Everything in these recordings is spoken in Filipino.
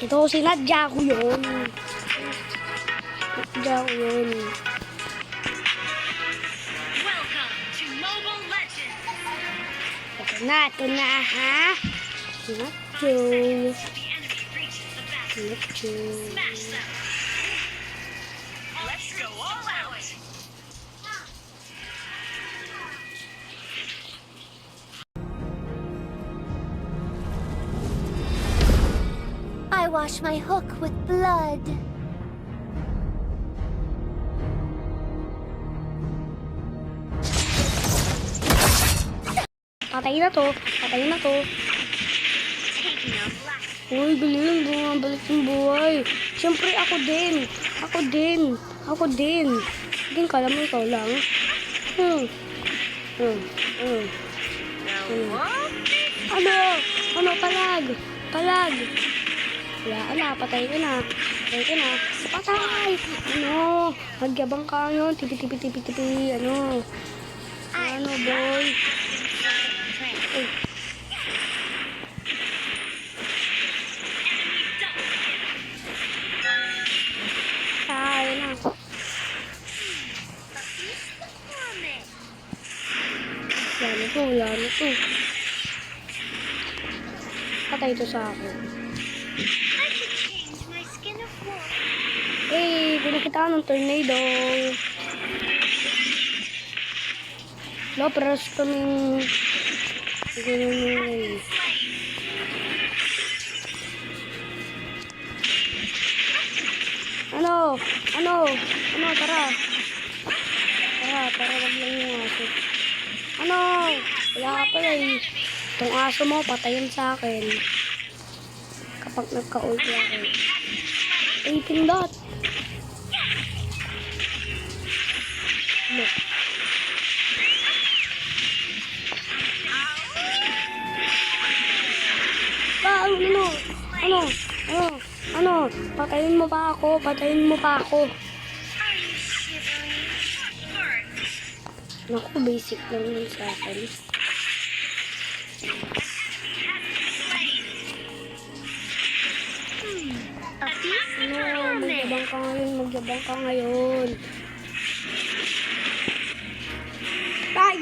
Ito, sinadya ko yun. Sinadya ko yun. Ito na, ha? Nacho. Nacho. I wash my hook with blood. Patay na to. Patay na to. Uy, galing. Bumabalik yung buhay. Siyempre, ako din. Ako din. Ako din. Hindi kala mo ikaw lang. Ano? Ano? Palag. Palag. Wala, patay ka na. Patay ka na. Patay! Ano? Magyabang ka yun. Tipi. Ano? Ano, boy? Ay. Ayun na. Wala na to. Patay ito sa akin. Eh, pinakita ng tornado. Lopras kaming ganun. Ano, tara, wag lang yung aso. Ano, wala ka pala eh. Itong aso mo, patayin sa akin. Kapag nagka-ulti ako. Ay, pindot. Look. Ano, patayin mo pa ako. Naku, basic lang yun sa akin. Magyabang ka ngayon. Bye!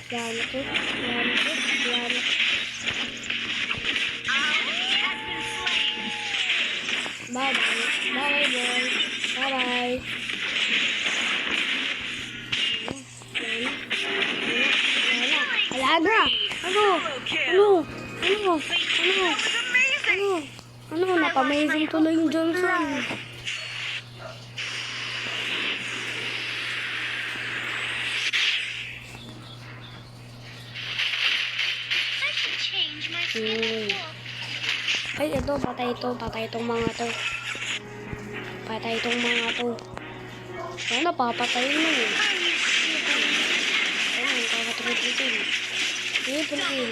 Yan ito. Bye, boy. Bye. Wala na. Ano, napamazing tuloy yung Johnson. Ay, ito, patay itong mga to. Ano, papatay mo eh. Ayun, kaka-triple kill. Triple kill.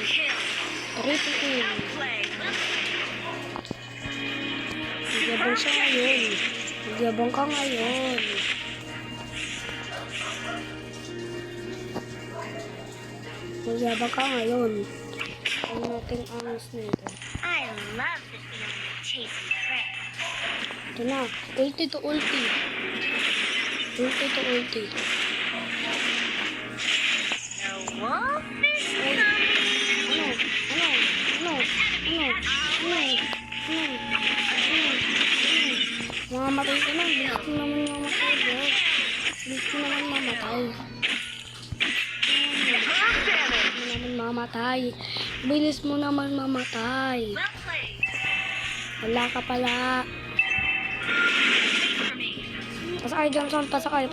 Magyabang siya ngayon. Magyabang ka ngayon. Ang nating angas na ito. I love the feeling of chasing prey. Ito na. Ulti to ulti. The wolf is coming. Mamamatay ka na. Bilis ko naman mamatay. Bilis mo naman mamatay. Well played. Wala ka pala. Pasakay, Johnson. Pasakay.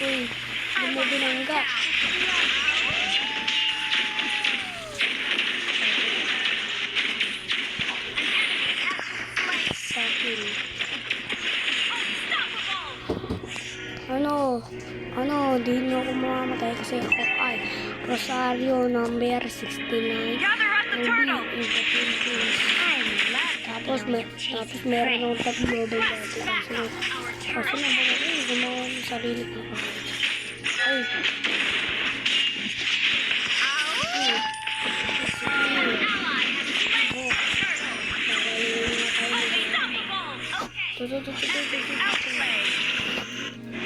Uy, hindi mo binangga. Di nyo ako mamamatay kasi ako ay Rosario number 69. Ruby in the Philippines. Tapos meron akong top global dati. Kaso na ba ako gumawa ng sarili ko. Ay.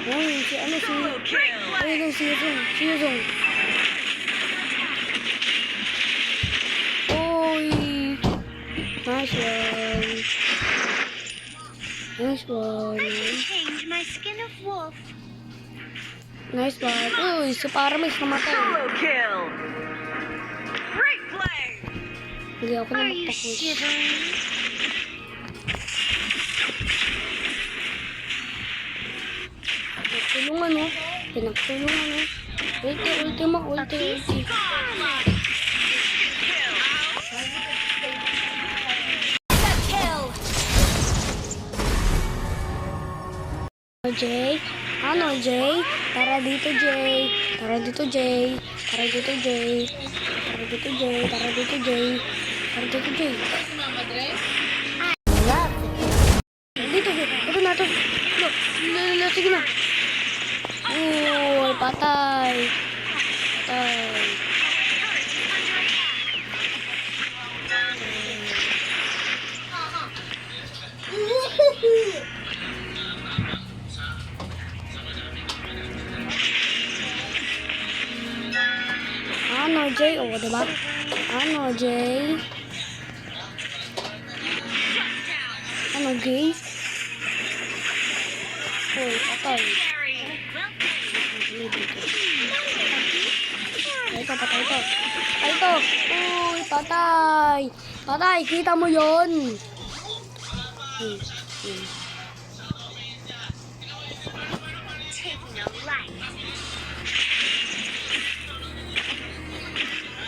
Ay, si ano si... Ay, lang si Yuzong. Oy! Nice one. Nice one. Change my skin of wolf. Nice one. Uy, si Paramex namatay. Solo kill. Great play. Hindi ako na Are you magpapush. shivering? Pinagtulungan, no? Pinagtulungan, no? Ulti. Kill. Jay? Ano, Jay? Tara dito, Jay. Tara dito, Jay. Tara dito, Jay. Tara dito, Jay. Tara dito, Jay. Tara dito, Jay. Love Dito, Jay. Ito na, ito. Sige na. Uy, patay. Patay. Ano, Jay? O, diba? Ano, Jay? Ano, gay? Uy, patay. Patay ito. Uy, patay. Patay, kita mo yun. taking a life.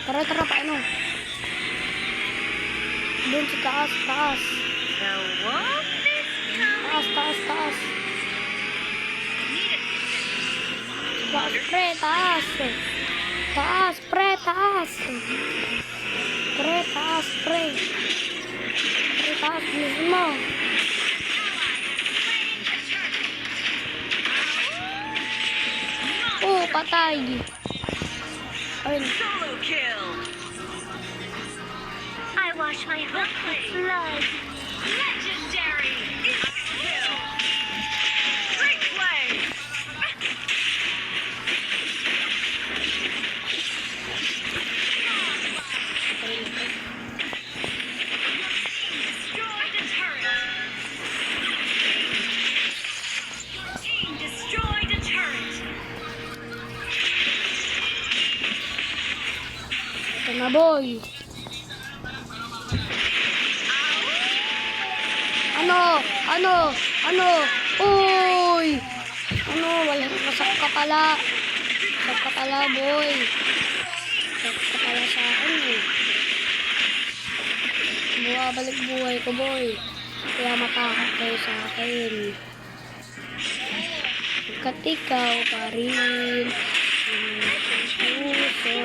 Tara, paano? Doon sa taas. The wolf is coming. Taas. Taas, pre, taas. Taas, pre, taas. Pre, taas, pre. Pre, taas, bilisan mo. Oh, patay. Ayun. Solo kill. I wash my hook with blood. Legendary. Kill. Great play. Destroyed a turret. Your team destroyed a turret. Ito na, boy. Ano? Uy! Walang kasak ka pala. Kasak ka pala, boy. Kasak ka pala sa akin, eh. Bumabalik buhay ko, boy. Kaya matakot kayo sa akin. Hanggat ikaw pa rin. Puso.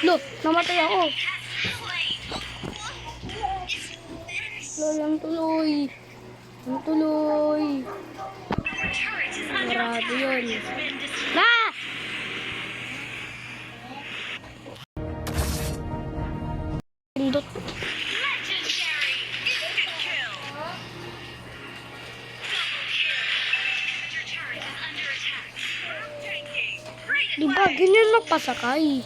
Lo, namatay ako. Lang tuloy. Grabe yun. Ah! Pindot. Legendary. Instant kill. Double kill. Your turret is under attack. Tanking. Great Diba, play. ganyan magpasakay.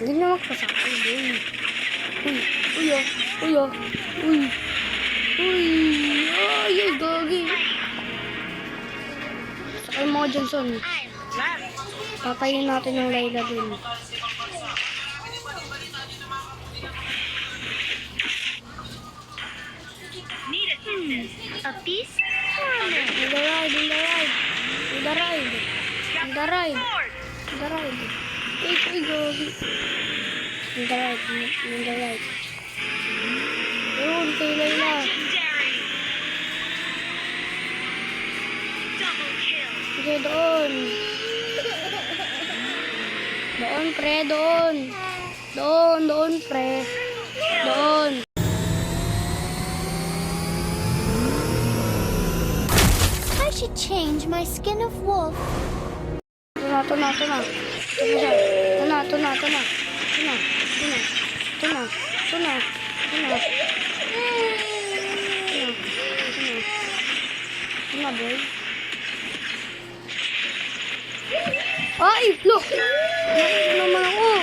Ganyan magpasakay, boy. Ay, gagi. Sakay mo, Johnson. Patayin natin yung Layla dun. Need assistance. A beast? In the ride. Ay, gagi. In the ride. Yun, kay Layla. Legendary. Double kill. Sige, doon. Doon, pre, doon. Doon, pre. Doon. should change my skin of wolf. Ito na. Ito na siya. Ito na. Ito na, boy. Ay, look! Nakita naman ako.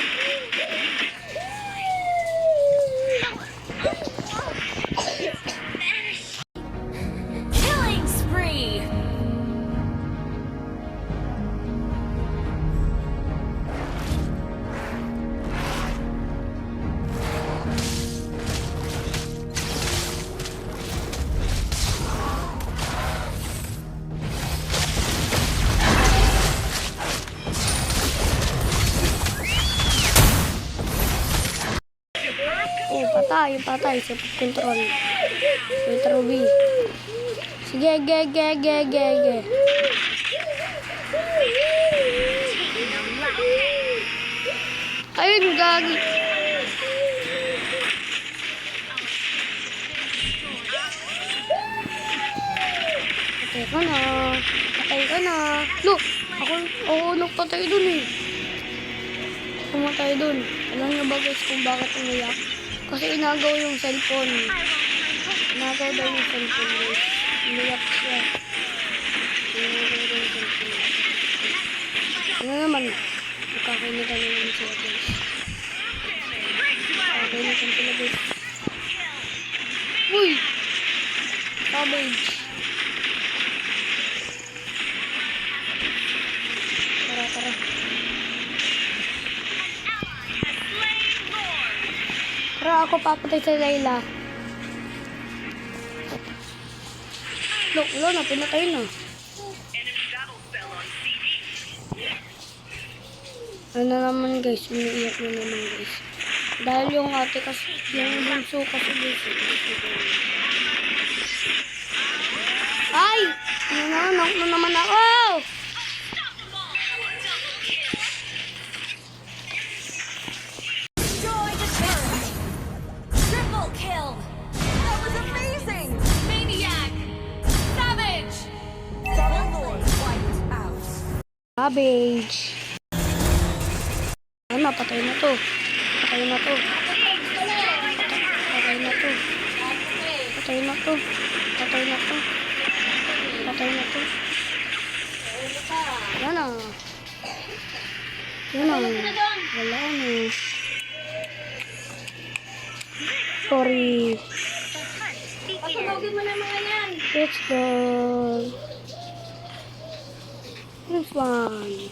Killing spree! Oh, patay. Sa control. Wait, Ruby. Sige, ge. Ayun, gagi. Patay ka na. Look, ako nagpatay dun eh. Pumatay dun. Alam niyo ba guys kung bakit umiyak? Kasi inagaw yung cellphone. Inagaw daw yung cellphone guys. Umiyak siya. Inagaw daw yung cellphone. Ano naman? Magkakainitan naman sila guys. Magkakainitan sila guys. Uy! Cabbage. Tara. Tara, ako papatay sa Layla. Look, na, pinatay na. Ano naman guys, umiiyak na naman guys. Dahil yung ate kasi, yung bunso kasi guys. Ay! Nanganak mo naman ako! Destroy the turret! Triple kill! That was amazing! Maniac! Savage! Lord wiped out. Cabbage. Ano, patay na to. Patay na to. Yan na. Wala na. Sorry. Let's go. This one.